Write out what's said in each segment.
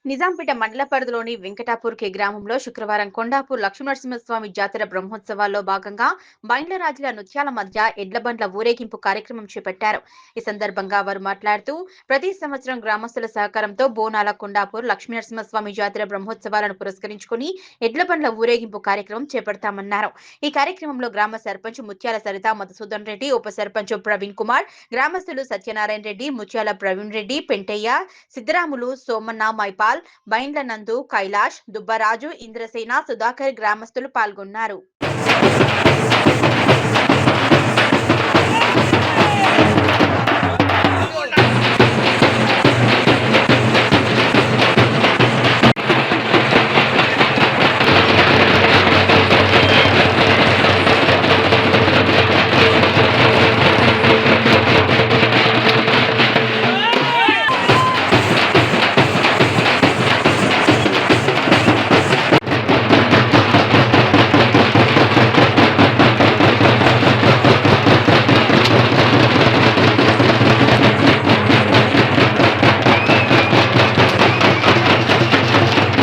నిజాంపేట మండల పరిధిలోని వెంకటాపూర్ కే గ్రామంలో శుక్రవారం కొండాపూర్ లక్ష్మీనరసింహస్వామి జాతర బ్రహ్మోత్సవాల్లో భాగంగా బైండ్లరాజుల నృత్యాల మధ్య ఎడ్లబండ్ల ఊరేగింపు కార్యక్రమం చేపట్టారు. ఈ సందర్భంగా వారు మాట్లాడుతూ ప్రతి సంవత్సరం గ్రామస్తుల సహకారంతో బోనాల కొండాపూర్ లక్ష్మీనరసింహస్వామి జాతర బ్రహ్మోత్సవాలను పురస్కరించుకుని ఎడ్లబండ్ల ఊరేగింపు కార్యక్రమం చేపడతామన్నారు. ఈ కార్యక్రమంలో గ్రామ సర్పంచ్ ముత్యాల సరిత మధుసూదన్ రెడ్డి, ఉప సర్పంచ్ ప్రవీణ్ కుమార్, గ్రామస్తులు సత్యనారాయణ రెడ్డి, ముత్యాల ప్రవీణ్ రెడ్డి, పెంటయ్య, సిద్ధరాములు, సోమన్న, మైపాల్, బైండ్ల నందు, కైలాష్, దుబ్బరాజు, ఇంద్రసేన, సుధాకర్ గ్రామస్తులు పాల్గొన్నారు.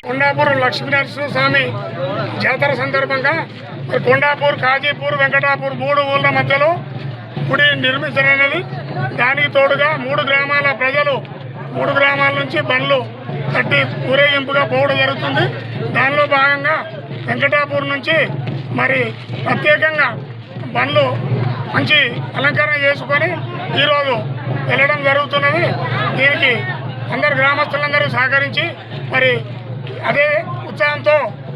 కొండాపూర్ లక్ష్మీనరసింహస్వామి జాతర సందర్భంగా కొండాపూర్, కాజీపూర్, వెంకటాపూర్ 3 ఊళ్ళ మధ్యలో గుడి నిర్మించనున్నది. దానికి తోడుగా 3 గ్రామాల ప్రజలు 3 గ్రామాల నుంచి బండ్లు కట్టి ఊరేగింపుగా పోవడం జరుగుతుంది. దానిలో భాగంగా వెంకటాపూర్ నుంచి మరి ప్రత్యేకంగా బండ్లు మంచి అలంకరణ చేసుకొని ఈరోజు వెళ్ళడం జరుగుతున్నది. దీనికి అందరు గ్రామస్తులందరూ సహకరించి మరి అదే ఉత్సాహంతో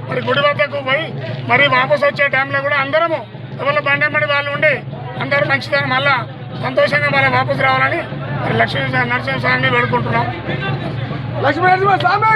మరి గుడి వద్దకు పోయి మరి వాపసు వచ్చే టైంలో కూడా అందరము ఎవరు బండెమ్మడి వాళ్ళు ఉండి అందరూ మంచిదని మళ్ళా సంతోషంగా మళ్ళీ వాపసు రావాలని మరి లక్ష్మీ నరసింహస్వామిని వేడుకుంటున్నాం. లక్ష్మీ నరసింహస్వామి